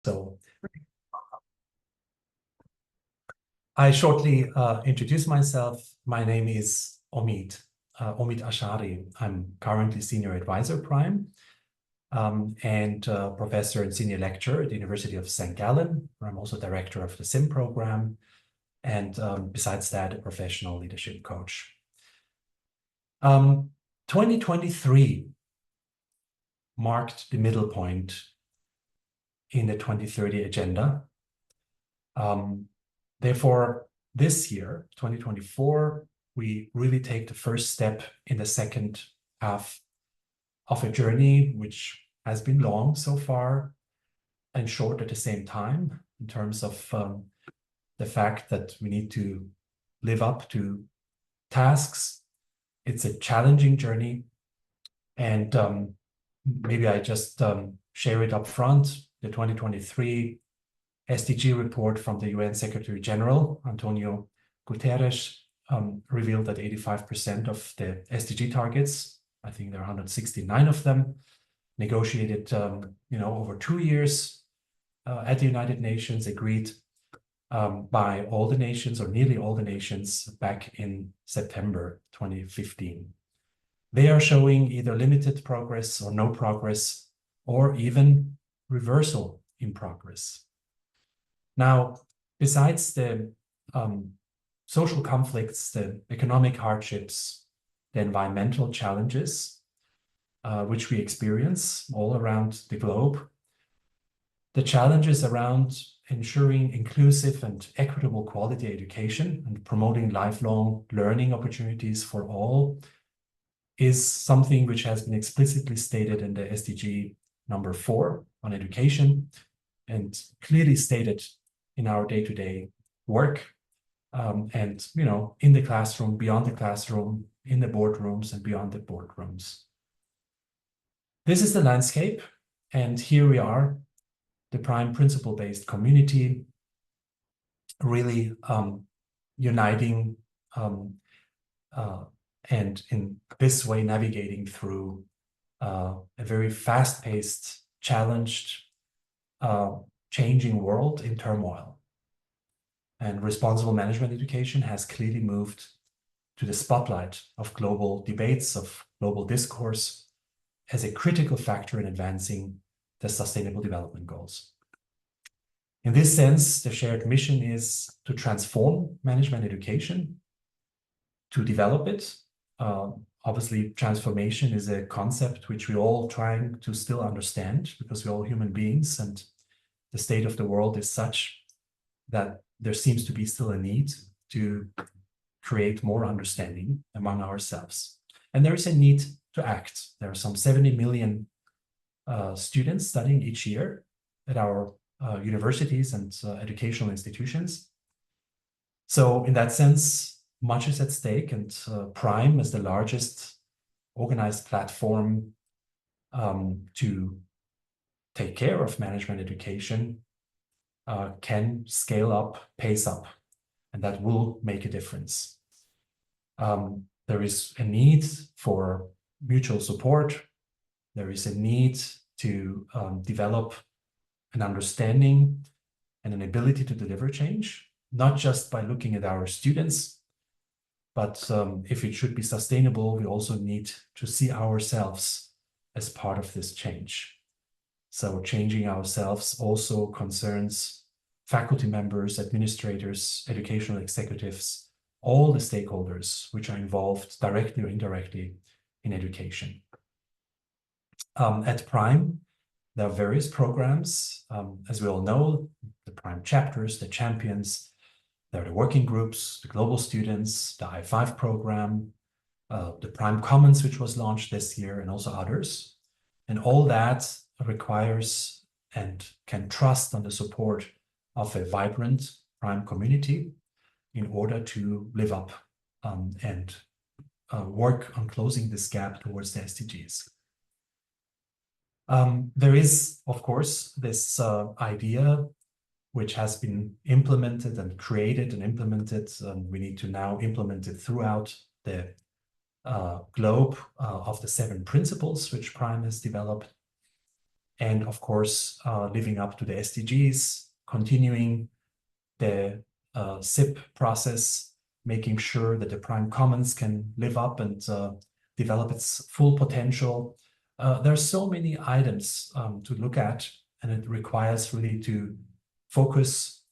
So I shortly introduce myself. My name is Omid, Omid Aschari. I'm currently Senior Advisor Prime and Professor and Senior Lecturer at the University of St. Gallen, where I'm also Director of the SIM program, and besides that, a professional leadership coach. 2023 marked the middle point in the 2030 agenda. Therefore, this year, 2024, we really take the first step in the second half of a journey which has been long so far and short at the same time in terms of the fact that we need to live up to tasks. It's a challenging journey, and maybe I just share it up front. The 2023 SDG report from the UN Secretary General, Antonio Guterres, revealed that 85% of the SDG targets, I think there are 169 of them, negotiated over 2 years at the United Nations, agreed by all the nations or nearly all the nations back in September 2015. They are showing either limited progress or no progress, or even reversal in progress. Now, besides the social conflicts, the economic hardships, the environmental challenges, which we experience all around the globe, the challenges around ensuring inclusive and equitable quality education and promoting lifelong learning opportunities for all is something which has been explicitly stated in the SDG number 4 on education, and clearly stated in our day-to-day work, and in the classroom, beyond the classroom, in the boardrooms and beyond the boardrooms. This is the landscape, and here we are, the prime principle-based community, really uniting and in this way navigating through a very fast-paced, challenged, changing world in turmoil. And responsible management education has clearly moved to the spotlight of global debates, of global discourse, as a critical factor in advancing the Sustainable Development Goals. In this sense, the shared mission is to transform management education, to develop it. Obviously, transformation is a concept which we're all trying to still understand, because we're all human beings, and the state of the world is such that there seems to be still a need to create more understanding among ourselves. And there is a need to act. There are some 70 million students studying each year at our universities and educational institutions. So in that sense, much is at stake, and PRIME, as the largest organized platform to take care of management education, can scale up, pace up, and that will make a difference. There is a need for mutual support. There is a need to develop an understanding and an ability to deliver change, not just by looking at our students, but if it should be sustainable, we also need to see ourselves as part of this change. So changing ourselves also concerns faculty members, administrators, educational executives, all the stakeholders which are involved directly or indirectly in education. At PRIME, there are various programs, as we all know, the PRIME chapters, the champions, there are the working groups, the global students, the I5 program, the PRIME Commons, which was launched this year, and also others. And all that requires and can trust on the support of a vibrant PRIME community in order to live up and work on closing this gap towards the SDGs. There is, of course, this idea which has been implemented and created and implemented. We need to now implement it throughout the globe of the 7 principles which PRIME has developed. and of course, living up to the SDGs, continuing the SIP process, making sure that the Prime Commons can live up and develop its full potential. There are so many items to look at, and it requires really to focus,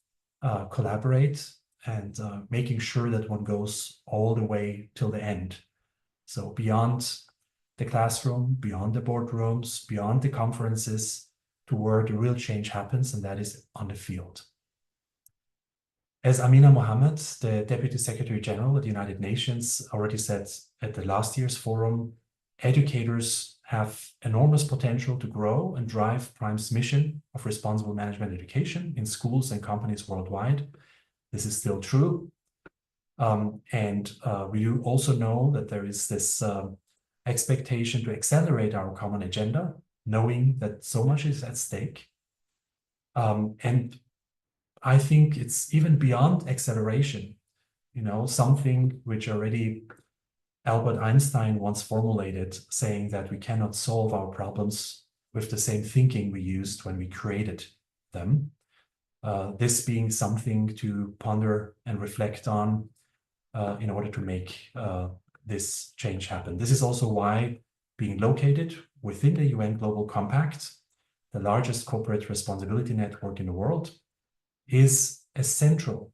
collaborate, and making sure that one goes all the way till the end. So beyond the classroom, beyond the boardrooms, beyond the conferences, to where the real change happens, and that is on the field. As Amina Mohammed, the Deputy Secretary General at the United Nations, already said at the last year's forum, educators have enormous potential to grow and drive Prime's mission of responsible management education in schools and companies worldwide. This is still true. We do also know that there is this expectation to accelerate our common agenda, knowing that so much is at stake. And I think it's even beyond acceleration, something which already Albert Einstein once formulated, saying that we cannot solve our problems with the same thinking we used when we created them. This being something to ponder and reflect on in order to make this change happen. This is also why being located within the UN Global Compact, the largest corporate responsibility network in the world, is a central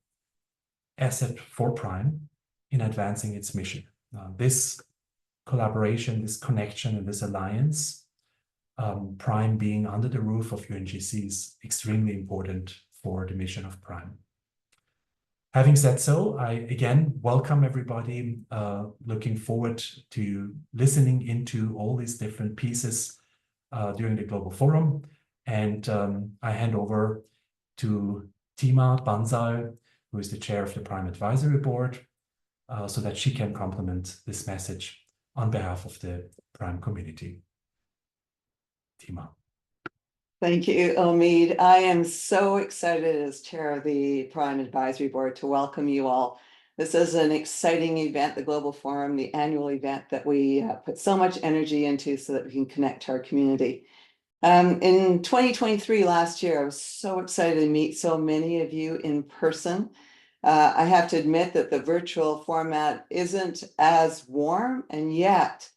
asset for Prime in advancing its mission. This collaboration, this connection, and this alliance, Prime being under the roof of UNGC, is extremely important for the mission of Prime. Having said so, I again welcome everybody, looking forward to listening into all these different pieces during the Global Forum. And I hand over to Tima Bansal, who is the chair of the Prime Advisory Board, so that she can complement this message on behalf of the Prime community. Tima. Thank you, Omid. I am so excited as chair of the Prime Advisory Board to welcome you all. This is an exciting event, the Global Forum, the annual event that we put so much energy into so that we can connect to our community. In 2023, last year, I was so excited to meet so many of you in person. I have to admit that the virtual format isn't as warm, and yet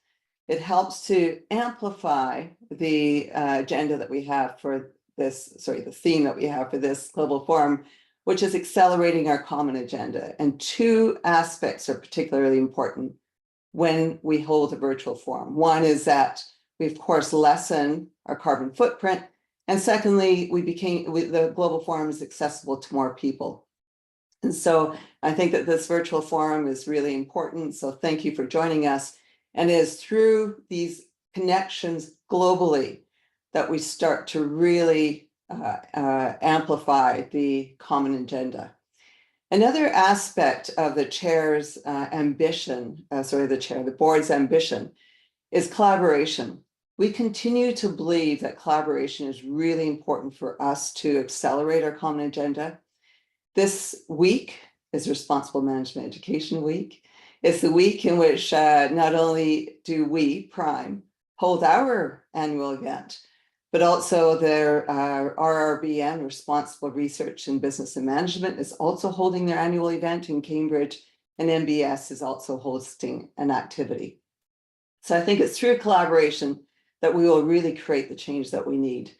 it helps to amplify the agenda that we have for this, the theme that we have for this Global Forum, which is accelerating our common agenda. And two aspects are particularly important when we hold a virtual forum. One is that we, of course, lessen our carbon footprint. And secondly, the Global Forum is accessible to more people. And so I think that this virtual forum is really important. So thank you for joining us. And it is through these connections globally that we start to really amplify the common agenda. Another aspect of the chair's the board's ambition is collaboration. We continue to believe that collaboration is really important for us to accelerate our common agenda. This week is Responsible Management Education Week. It's the week in which not only do we, Prime, hold our annual event, but also their RRBN, Responsible Research in Business and Management, is also holding their annual event in Cambridge, and MBS is also hosting an activity. So I think it's through collaboration that we will really create the change that we need.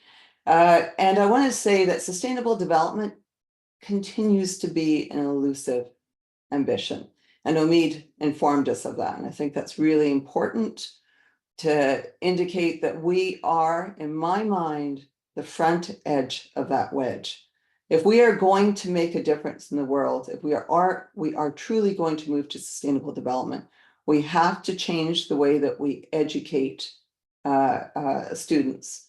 And I want to say that sustainable development continues to be an elusive ambition. And Omid informed us of that. And I think that's really important to indicate that we are, in my mind, the front edge of that wedge. If we are going to make a difference in the world, if we are truly going to move to sustainable development, we have to change the way that we educate students.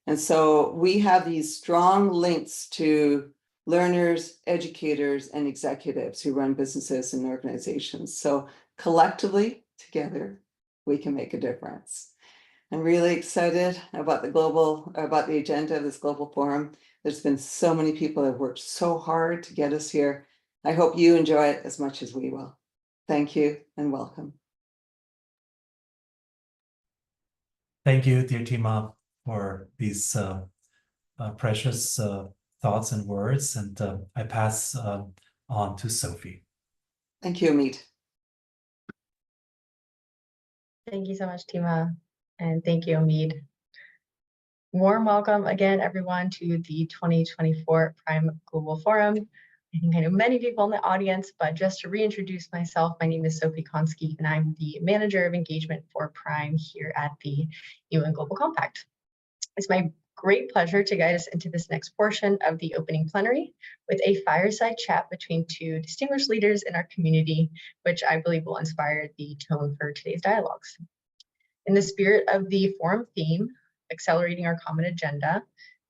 And so we have these strong links to learners, educators, and executives who run businesses and organizations. So collectively, together, we can make a difference. I'm really excited about the agenda of this Global Forum. There's been so many people that have worked so hard to get us here. I hope you enjoy it as much as we will. Thank you and welcome. Thank you, dear Tima. for these precious thoughts and words. And I pass on to Sophie. Thank you, Omid. Thank you so much, Tima, and thank you, Omid. Warm welcome again, everyone, to the 2024 Prime Global Forum. I think I know many people in the audience, but just to reintroduce myself, my name is Sophie Kacki, and I'm the Manager of Engagement for Prime here at the UN Global Compact. It's my great pleasure to guide us into this next portion of the opening plenary with a fireside chat between two distinguished leaders in our community, which I believe will inspire the tone for today's dialogues. In the spirit of the forum theme, accelerating our common agenda,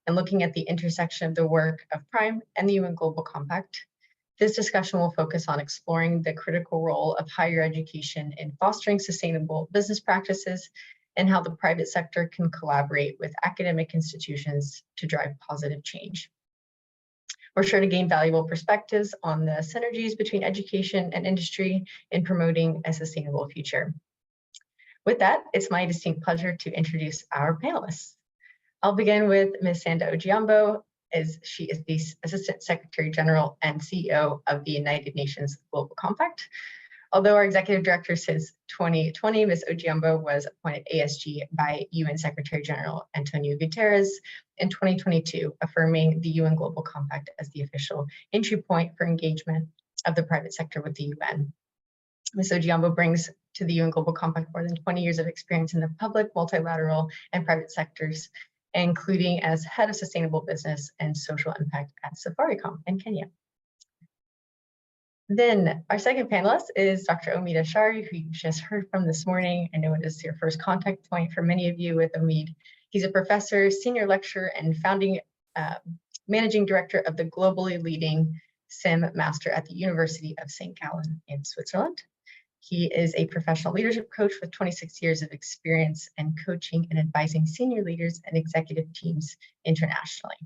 and looking at the intersection of the work of Prime and the UN Global Compact, this discussion will focus on exploring the critical role of higher education in fostering sustainable business practices and how the private sector can collaborate with academic institutions to drive positive change. We're sure to gain valuable perspectives on the synergies between education and industry in promoting a sustainable future. With that, it's my distinct pleasure to introduce our panelists. I'll begin with Ms. Sanda Ojiambo, as she is the Assistant Secretary General and CEO of the United Nations Global Compact. Although our Executive Director since 2020, Ms. Ojiambo was appointed ASG by UN Secretary General Antonio Guterres in 2022, affirming the UN Global Compact as the official entry point for engagement of the private sector with the UN. Ms. Ojiambo brings to the UN Global Compact more than 20 years of experience in the public, multilateral, and private sectors, including as head of sustainable business and social impact at Safaricom in Kenya. Then our second panelist is Dr. Omid Aschari, who you just heard from this morning. I know it is your first contact point for many of you with Omid. He's a professor, senior lecturer, and founding managing director of the globally leading SIM Master at the University of St. Gallen in Switzerland. He is a professional leadership coach with 26 years of experience and coaching and advising senior leaders and executive teams internationally.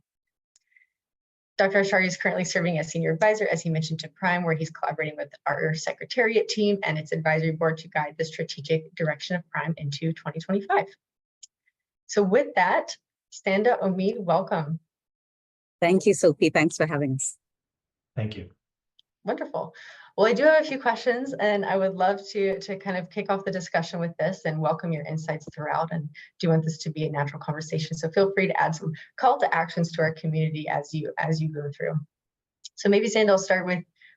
Dr. Aschari is currently serving as senior advisor, as he mentioned, to Prime, where he's collaborating with our secretariat team and its advisory board to guide the strategic direction of Prime into 2025. So with that, Sanda, Omid, welcome. Thank you, Sophie. Thanks for having us. Thank you. Wonderful. Well, I do have a few questions, and I would love to kind of kick off the discussion with this and welcome your insights throughout, and do want this to be a natural conversation. So feel free to add some call to actions to our community as you go through. So maybe, Sanda, I'll start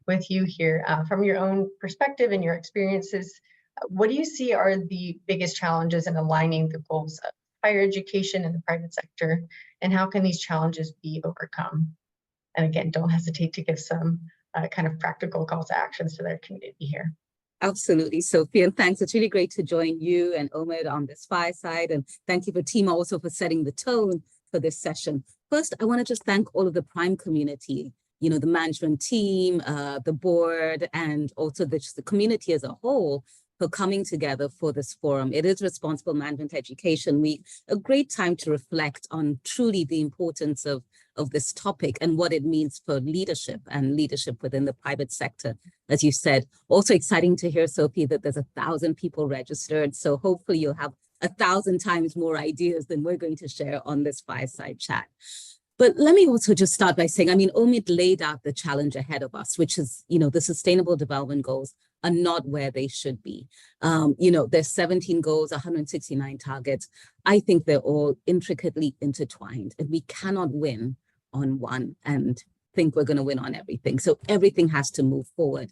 with you here. From your own perspective and your experiences, what do you see are the biggest challenges in aligning the goals of higher education and the private sector, and how can these challenges be overcome? And again, don't hesitate to give some kind of practical call to actions to their community here. Absolutely, Sophie, and thanks. It's really great to join you and Omid on this fireside, and thank you for Tima also for setting the tone for this session. First, I want to just thank all of the Prime community, you know, the management team, the board, and also the community as a whole for coming together for this forum. It is Responsible Management Education Week, a great time to reflect on truly the importance of this topic and what it means for leadership and leadership within the private sector, as you said. Also exciting to hear, Sophie, that there's 1,000 people registered. So hopefully you'll have 1,000 times more ideas than we're going to share on this fireside chat. But let me also just start by saying, I mean, Omid laid out the challenge ahead of us, which is, you know, the Sustainable Development Goals are not where they should be. You know, there's 17 goals, 169 targets. I think they're all intricately intertwined, and we cannot win on one and think we're going to win on everything. So everything has to move forward.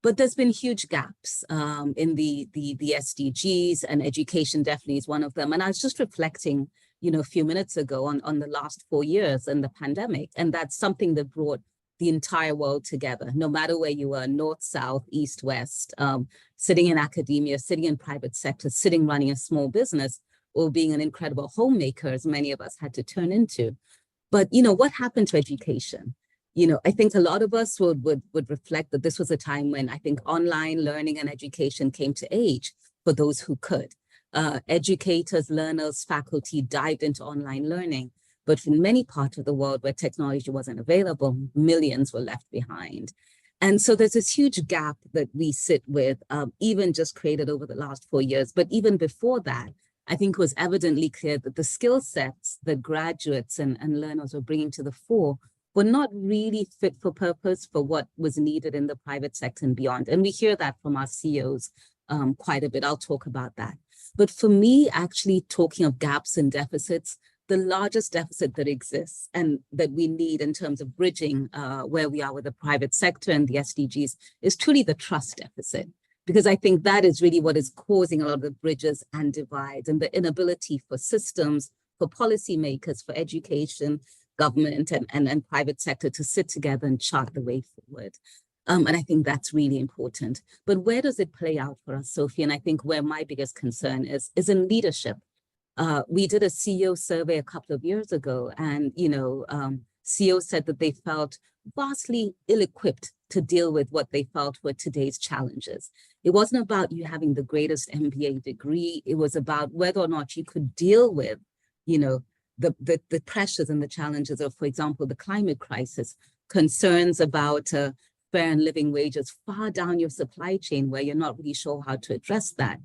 But there's been huge gaps in the SDGs, and education definitely is one of them. And I was just reflecting, you know, a few minutes ago on the last 4 years and the pandemic, and that's something that brought the entire world together, no matter where you were, north, south, east, west, sitting in academia, sitting in private sector, sitting running a small business, or being an incredible homemaker, as many of us had to turn into. But, you know, what happened to education? You know, I think a lot of us would reflect that this was a time when I think online learning and education came to age for those who could. Educators, learners, faculty dived into online learning. But in many parts of the world where technology wasn't available, millions were left behind. And so there's this huge gap that we sit with, even just created over the last 4 years. But even before that, I think it was evidently clear that the skill sets that graduates and learners were bringing to the fore were not really fit for purpose for what was needed in the private sector and beyond. And we hear that from our CEOs quite a bit. I'll talk about that. But for me, actually talking of gaps and deficits, the largest deficit that exists and that we need in terms of bridging where we are with the private sector and the SDGs is truly the trust deficit. Because I think that is really what is causing a lot of the bridges and divides and the inability for systems, for policymakers, for education, government and private sector to sit together and chart the way forward. And I think that's really important. But where does it play out for us, Sophie? And I think where my biggest concern is in leadership. We did a CEO survey a couple of years ago, and CEOs said that they felt vastly ill-equipped to deal with what they felt were today's challenges. It wasn't about you having the greatest MBA degree. It was about whether or not you could deal with, the pressures and the challenges of, for example, the climate crisis, concerns about fair and living wages far down your supply chain where you're not really sure how to address that.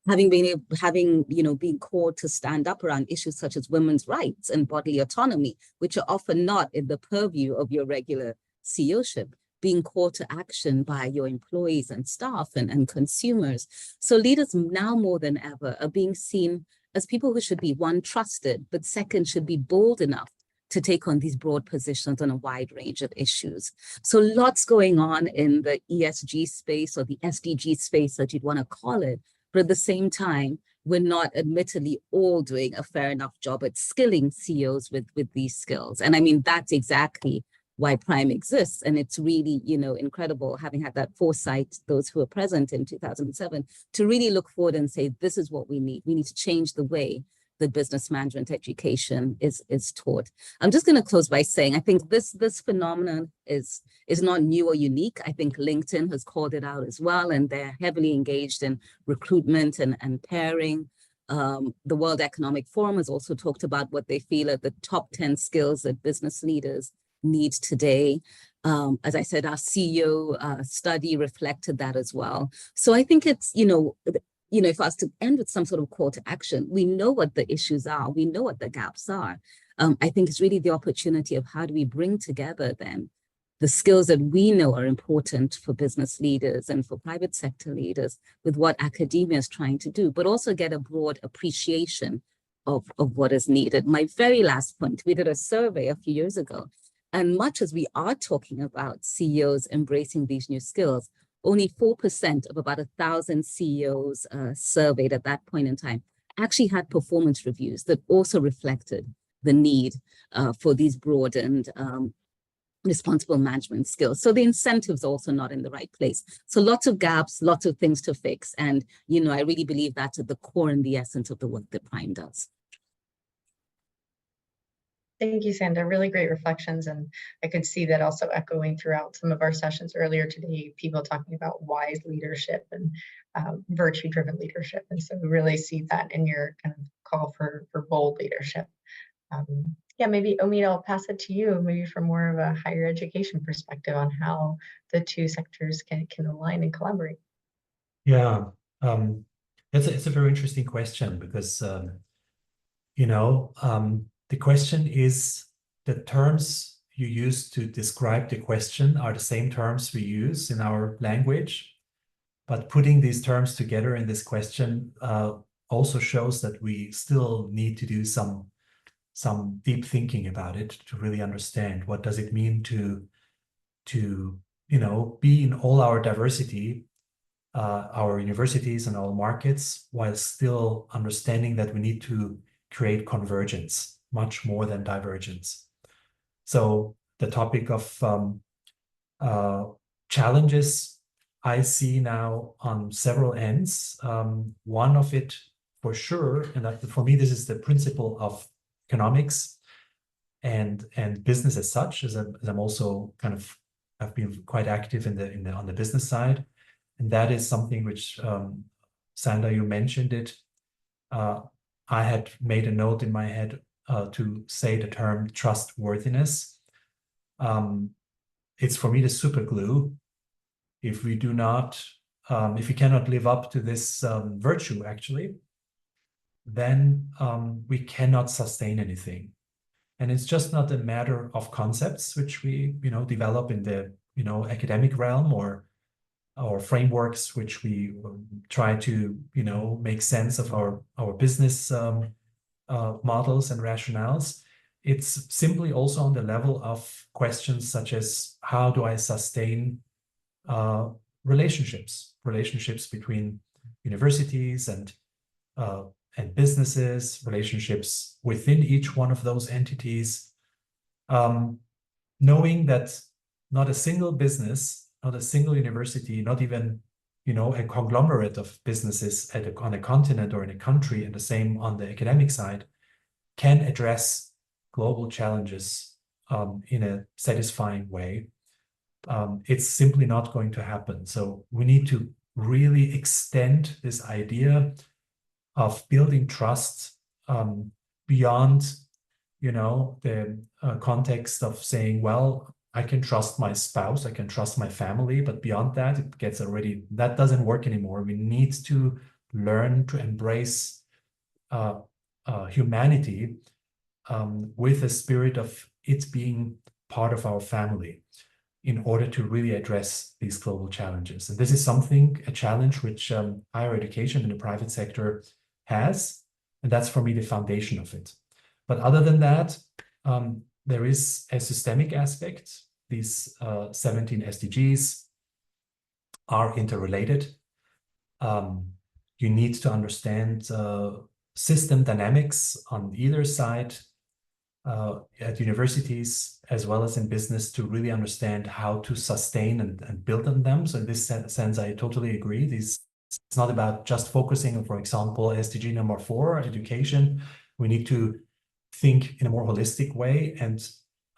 Being called to stand up around issues such as women's rights and bodily autonomy, which are often not in the purview of your regular CEOship, being called to action by your employees and staff and consumers. So leaders now more than ever are being seen as people who should be, one, trusted, but second, should be bold enough to take on these broad positions on a wide range of issues. So lots going on in the ESG space or the SDG space, as you'd want to call it. But at the same time, we're not admittedly all doing a fair enough job at skilling CEOs with these skills. And I mean, that's exactly why Prime exists. And it's really, incredible having had that foresight, those who were present in 2007, to really look forward and say, this is what we need. We need to change the way the business management education is taught. I'm just going to close by saying, I think this phenomenon is not new or unique. I think LinkedIn has called it out as well, and they're heavily engaged in recruitment and pairing. The World Economic Forum has also talked about what they feel are the top 10 skills that business leaders need today. As I said, our CEO study reflected that as well. So I think it's, if I was to end with some sort of call to action, we know what the issues are, we know what the gaps are. I think it's really the opportunity of how do we bring together then the skills that we know are important for business leaders and for private sector leaders with what academia is trying to do, but also get a broad appreciation of what is needed. My very last point, we did a survey a few years ago, and much as we are talking about CEOs embracing these new skills, only 4% of about 1,000 CEOs surveyed at that point in time actually had performance reviews that also reflected the need for these broadened responsible management skills. So the incentives are also not in the right place. So lots of gaps, lots of things to fix. And, I really believe that's at the core and the essence of the work that Prime does. Thank you, Sanda. Really great reflections. And I could see that also echoing throughout some of our sessions earlier today, people talking about wise leadership and virtue-driven leadership. And so we really see that in your kind of call for bold leadership. Maybe Omid, I'll pass it to you, maybe for more of a higher education perspective on how the two sectors can align and collaborate. Yeah, it's a very interesting question because, the question is, the terms you use to describe the question are the same terms we use in our language, but putting these terms together in this question also shows that we still need to do some deep thinking about it to really understand what does it mean to be in all our diversity, our universities and our markets, while still understanding that we need to create convergence much more than divergence. So the topic of challenges I see now on several ends. One of it for sure, and for me this is the principle of economics and business as such, as I'm also I've been quite active on the business side, and that is something which Sanda, you mentioned it. I had made a note in my head to say the term trustworthiness. It's for me the super glue. If we do not, if we cannot live up to this virtue, actually, then we cannot sustain anything. And it's just not a matter of concepts which we, develop in the, academic realm or frameworks which we try to, make sense of our business models and rationales. It's simply also on the level of questions such as how do I sustain relationships between universities and businesses, relationships within each one of those entities, knowing that not a single business, not a single university, not even a conglomerate of businesses on a continent or in a country, and the same on the academic side, can address global challenges in a satisfying way. It's simply not going to happen. So we need to really extend this idea of building trust beyond, the context of saying, well, I can trust my spouse, I can trust my family, but beyond that, that doesn't work anymore. We need to learn to embrace humanity with a spirit of it being part of our family in order to really address these global challenges. And this is a challenge which higher education in the private sector has, and that's for me the foundation of it. But other than that, there is a systemic aspect. These 17 SDGs are interrelated. You need to understand system dynamics on either side at universities as well as in business to really understand how to sustain and build on them. So in this sense, I totally agree. It's not about just focusing on, for example, SDG number 4, education. We need to think in a more holistic way and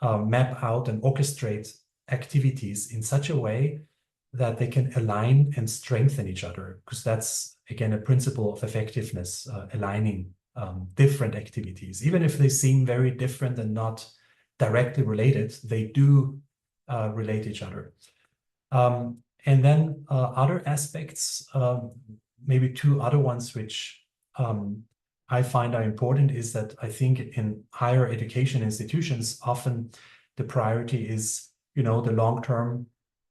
map out and orchestrate activities in such a way that they can align and strengthen each other, because that's, again, a principle of effectiveness, aligning different activities. Even if they seem very different and not directly related, they do relate each other. And then other aspects, maybe 2 other ones which I find are important, is that I think in higher education institutions, often the priority is, the long-term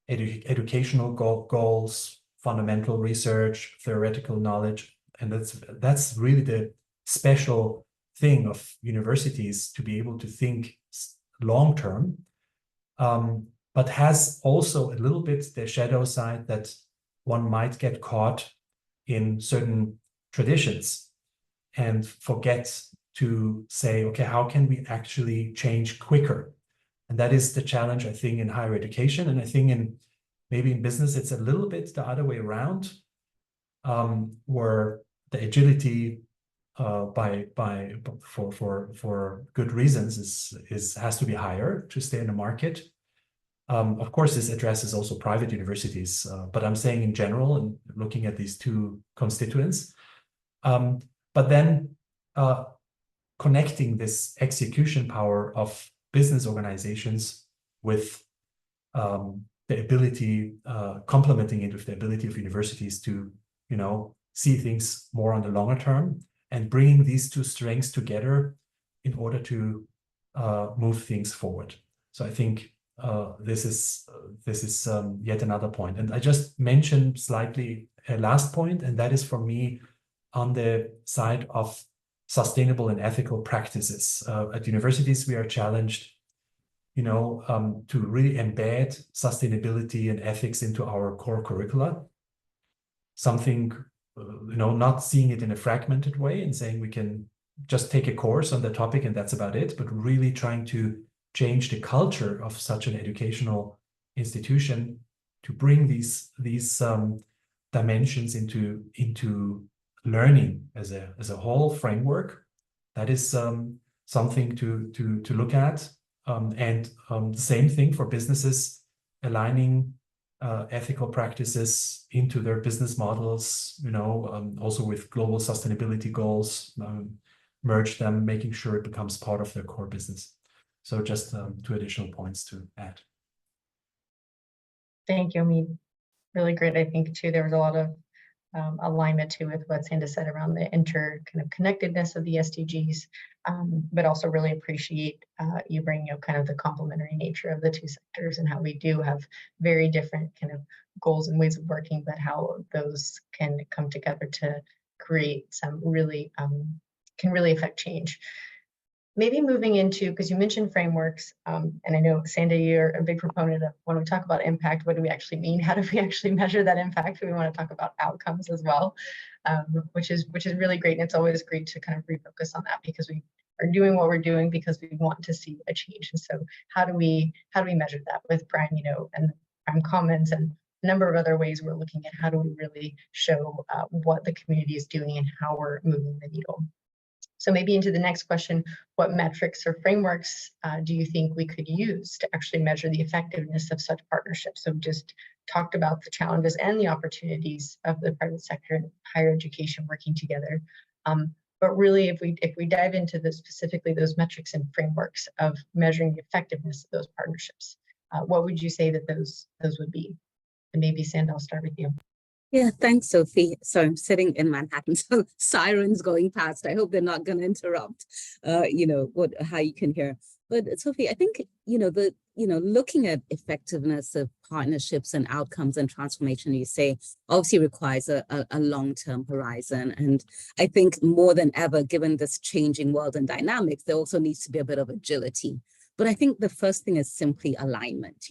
educational goals, fundamental research, theoretical knowledge. And that's really the special thing of universities, to be able to think long-term, but has also a little bit the shadow side that one might get caught in certain traditions and forget to say, okay, how can we actually change quicker? And that is the challenge, I think, in higher education. And I think maybe in business, it's a little bit the other way around, where the agility for good reasons has to be higher to stay in the market. Of course, this addresses also private universities, but I'm saying in general and looking at these 2 constituents. But then connecting this execution power of business organizations with the ability, complementing it with the ability of universities to, see things more on the longer term, and bringing these 2 strengths together in order to move things forward. So I think this is yet another point. And I just mentioned slightly a last point, and that is for me on the side of sustainable and ethical practices. At universities, we are challenged, to really embed sustainability and ethics into our core curricula. Something, not seeing it in a fragmented way and saying we can just take a course on the topic and that's about it, but really trying to change the culture of such an educational institution to bring these dimensions into learning as a whole framework. That is something to look at. And the same thing for businesses, aligning ethical practices into their business models, also with global sustainability goals, merge them, making sure it becomes part of their core business. So just 2 additional points to add. Thank you, Omid. Really great. I think too, there was a lot of alignment to with what Sanda said around the connectedness of the SDGs, but also really appreciate you bringing up kind of the complementary nature of the two sectors and how we do have very different kind of goals and ways of working, but how those can come together to create some really, can really affect change. Maybe moving into, because you mentioned frameworks, and I know, Sanda, you're a big proponent of when we talk about impact, what do we actually mean? How do we actually measure that impact? We want to talk about outcomes as well, which is really great. And it's always great to kind of refocus on that, because we are doing what we're doing because we want to see a change. And so how do we measure that with Prime, and Prime Commons and a number of other ways we're looking at how do we really show what the community is doing and how we're moving the needle. So maybe into the next question, what metrics or frameworks do you think we could use to actually measure the effectiveness of such partnerships? So we just talked about the challenges and the opportunities of the private sector and higher education working together. But really, if we dive into specifically those metrics and frameworks of measuring the effectiveness of those partnerships, what would you say that those would be? And maybe Sanda, I'll start with you. Yeah, thanks, Sophie. So I'm sitting in Manhattan, so sirens going past. I hope they're not going to interrupt, how you can hear. But Sophie, I think, looking at effectiveness of partnerships and outcomes and transformation, you say, obviously requires a long-term horizon. And I think more than ever, given this changing world and dynamics, there also needs to be a bit of agility. But I think the first thing is simply alignment.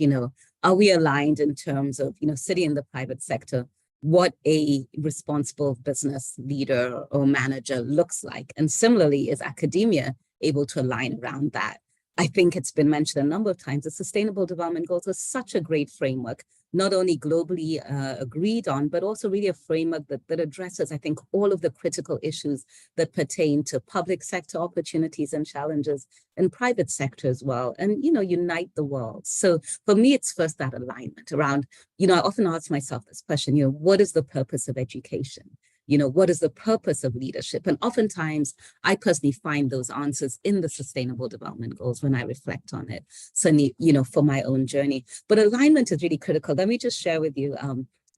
Are we aligned in terms of, sitting in the private sector, what a responsible business leader or manager looks like? And similarly, is academia able to align around that? I think it's been mentioned a number of times, the Sustainable Development Goals are such a great framework, not only globally agreed on, but also really a framework that addresses, I think, all of the critical issues that pertain to public sector opportunities and challenges and private sector as well, and, unite the world. So for me, it's first that alignment around, I often ask myself this question, what is the purpose of education? What is the purpose of leadership? And oftentimes, I personally find those answers in the Sustainable Development Goals when I reflect on it. Certainly, for my own journey. But alignment is really critical. Let me just share with you,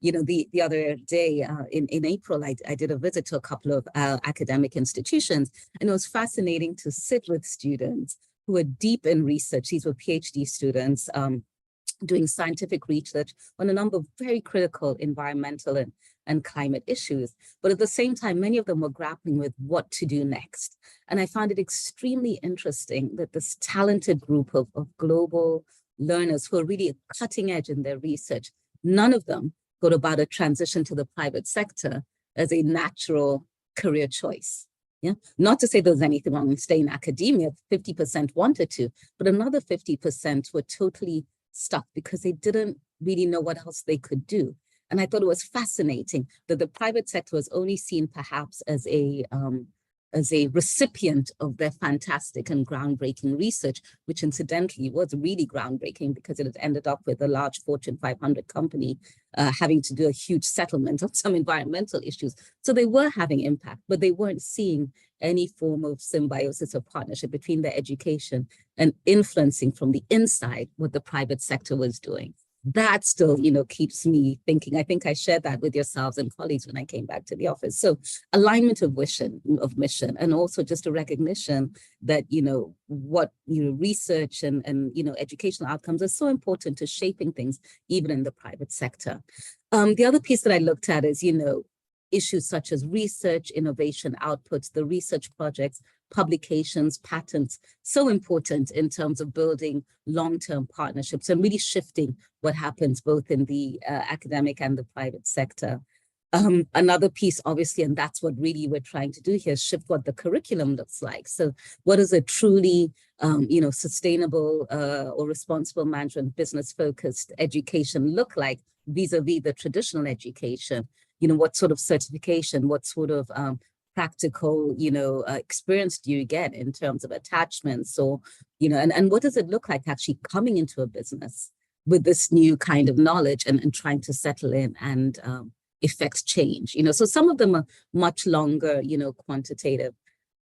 the other day in April, I did a visit to a couple of academic institutions, and it was fascinating to sit with students who are deep in research. These were PhD students doing scientific research on a number of very critical environmental and climate issues. But at the same time, many of them were grappling with what to do next. And I found it extremely interesting that this talented group of global learners who are really cutting edge in their research, none of them thought about a transition to the private sector as a natural career choice. Yeah, not to say there was anything wrong with staying in academia, 50% wanted to, but another 50% were totally stuck because they didn't really know what else they could do. And I thought it was fascinating that the private sector was only seen perhaps as a recipient of their fantastic and groundbreaking research, which incidentally was really groundbreaking because it had ended up with a large Fortune 500 company having to do a huge settlement of some environmental issues. So they were having impact, but they weren't seeing any form of symbiosis or partnership between their education and influencing from the inside what the private sector was doing. That still, keeps me thinking. I think I shared that with yourselves and colleagues when I came back to the office. So alignment of mission, and also just a recognition that, what, research and educational outcomes are so important to shaping things, even in the private sector. The other piece that I looked at is, issues such as research, innovation, outputs, the research projects, publications, patents, so important in terms of building long-term partnerships and really shifting what happens both in the academic and the private sector. Another piece, obviously, and that's what really we're trying to do here, shift what the curriculum looks like. So what does a truly, sustainable or responsible management, business-focused education look like vis-a-vis the traditional education? What sort of certification, what sort of practical, experience do you get in terms of attachments or, and what does it look like actually coming into a business with this new kind of knowledge and trying to settle in and effect change, so some of them are much longer, quantitative.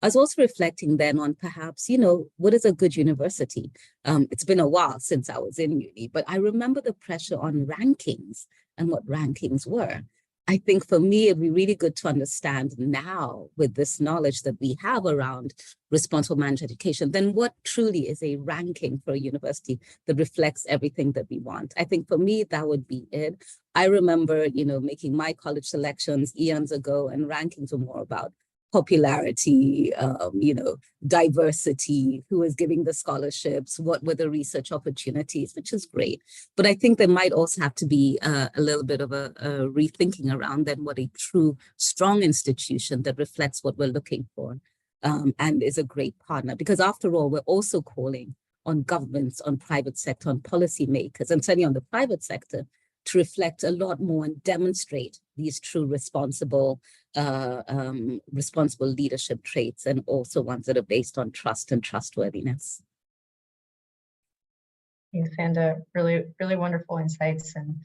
I was also reflecting then on perhaps, what is a good university? It's been a while since I was in uni, but I remember the pressure on rankings and what rankings were. I think for me, it'd be really good to understand now, with this knowledge that we have around responsible managed education, then what truly is a ranking for a university that reflects everything that we want. I think for me, that would be it. I remember, making my college selections eons ago, and rankings were more about popularity, diversity, who is giving the scholarships, what were the research opportunities, which is great. But I think there might also have to be a little bit of a rethinking around then what a true strong institution that reflects what we're looking for and is a great partner. Because after all, we're also calling on governments, on private sector, on policymakers, and certainly on the private sector to reflect a lot more and demonstrate these true responsible leadership traits, and also ones that are based on trust and trustworthiness. Thanks, Sanda. Really, really wonderful insights. And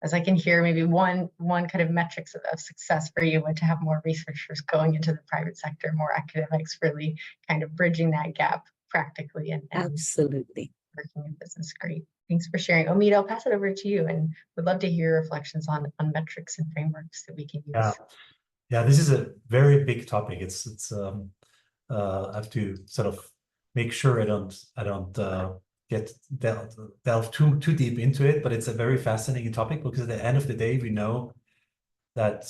as I can hear, maybe one kind of metrics of success for you would to have more researchers going into the private sector, more academics really kind of bridging that gap practically and absolutely working in business. Great. Thanks for sharing. Omid, I'll pass it over to you, and would love to hear your reflections on metrics and frameworks that we can use. Yeah, this is a very big topic. It's I have to sort of make sure I don't get delve too deep into it, but it's a very fascinating topic, because at the end of the day, we know that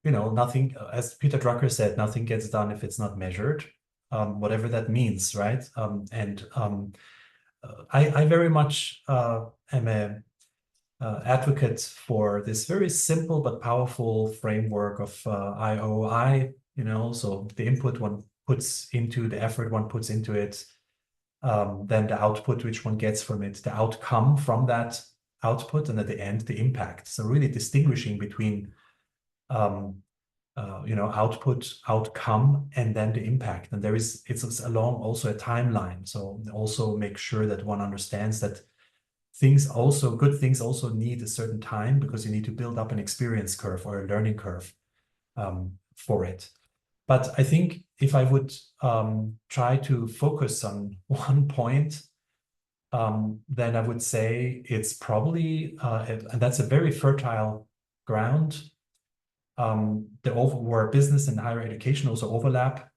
nothing, as Peter Drucker said, nothing gets done if it's not measured, whatever that means, right? I very much am a advocate for this very simple but powerful framework of IOI, so the input one puts into, the effort one puts into it, then the output which one gets from it, the outcome from that output, and at the end, the impact. So really distinguishing between output, outcome, and then the impact. And it's along also a timeline. So also make sure that one understands that good things also need a certain time, because you need to build up an experience curve or a learning curve for it. But I think if I would try to focus on one point, then I would say it's probably, and that's a very fertile ground, where business and higher education also overlap,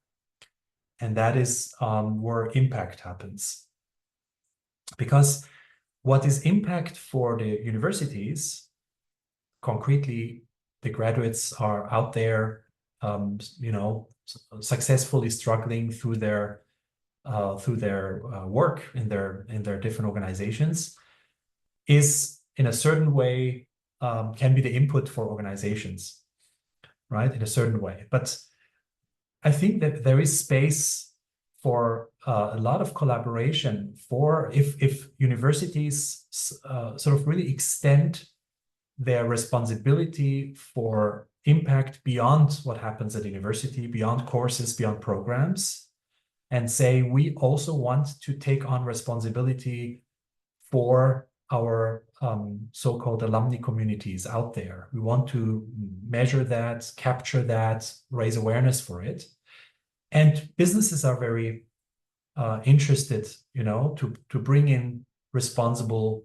and that is where impact happens. Because what is impact for the universities, concretely, the graduates are out there, successfully struggling through their work in their different organizations, is in a certain way can be the input for organizations, right? In a certain way. But I think that there is space for a lot of collaboration for if universities sort of really extend their responsibility for impact beyond what happens at university, beyond courses, beyond programs, and say we also want to take on responsibility for our so-called alumni communities out there. We want to measure that, capture that, raise awareness for it. And businesses are very interested, to bring in responsible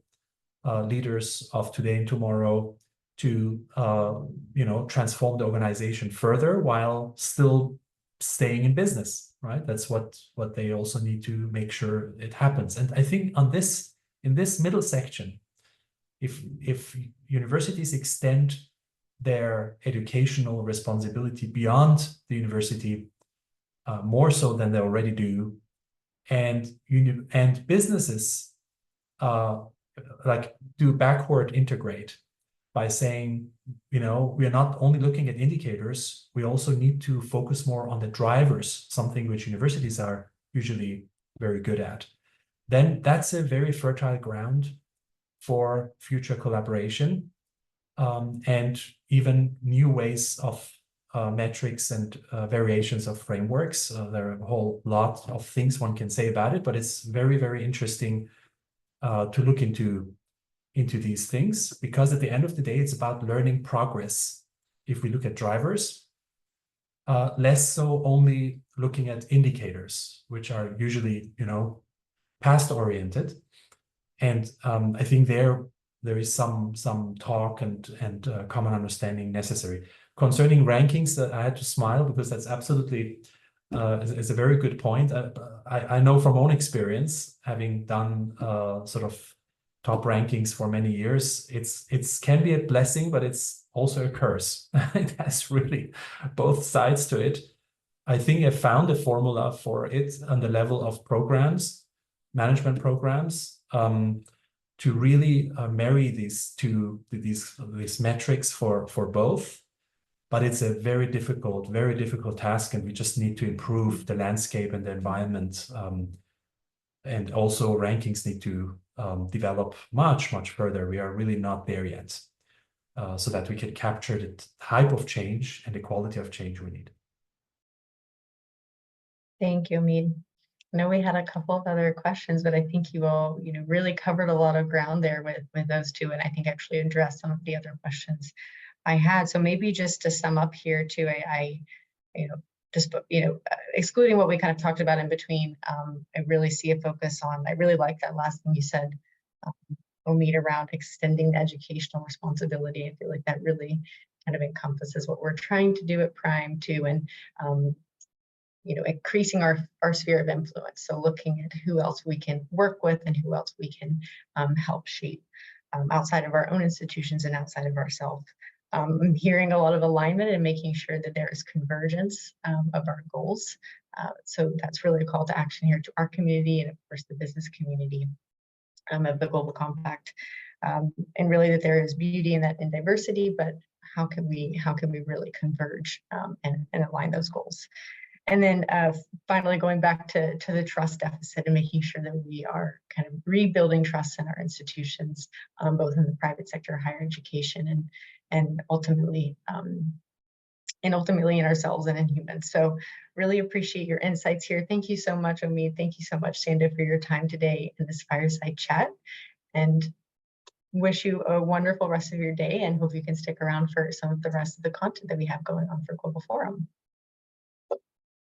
leaders of today and tomorrow to, transform the organization further while still staying in business, right? That's what they also need to make sure it happens. And I think in this middle section, if universities extend their educational responsibility beyond the university, more so than they already do, and businesses do backward integrate by saying, we are not only looking at indicators, we also need to focus more on the drivers, something which universities are usually very good at. Then that's a very fertile ground for future collaboration, and even new ways of metrics and variations of frameworks. There are a whole lot of things one can say about it, but it's very, very interesting to look into these things, because at the end of the day, it's about learning progress. If we look at drivers, less so only looking at indicators, which are usually, past oriented. And I think there there is some talk and common understanding necessary. Concerning rankings, I had to smile because that's absolutely is a very good point. I know from own experience, having done sort of top rankings for many years, it's can be a blessing, but it's also a curse. It has really both sides to it. I think I found a formula for it on the level of programs, management programs, to really marry these metrics for both. But it's a very difficult task, and we just need to improve the landscape and the environment. And also rankings need to develop much further. We are really not there yet, so that we can capture the type of change and the quality of change we need. Thank you, Omid. I know we had a couple of other questions, but I think you all, really covered a lot of ground there with those two, and I think actually addressed some of the other questions I had. So maybe just to sum up here too, excluding what we kind of talked about in between, I really see a focus on, I really like that last thing you said, Omid, around extending the educational responsibility. I feel like that really kind of encompasses what we're trying to do at Prime too, and increasing our sphere of influence. So looking at who else we can work with and who else we can help shape outside of our own institutions and outside of ourselves. I'm hearing a lot of alignment and making sure that there is convergence of our goals. So that's really a call to action here to our community and of course the business community of the Global Compact. And really that there is beauty in that in diversity, but how can we really converge and align those goals? And then finally, going back to the trust deficit and making sure that we are kind of rebuilding trust in our institutions, both in the private sector, higher education, and ultimately in ourselves and in humans. So really appreciate your insights here. Thank you so much, Omid. Thank you so much, Sanda, for your time today in this fireside chat. And wish you a wonderful rest of your day and hope you can stick around for some of the rest of the content that we have going on for Global Forum.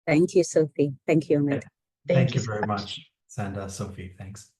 Thank you, Sophie. Thank you, Omid. Thank you very much, Sanda, Sophie. Thanks.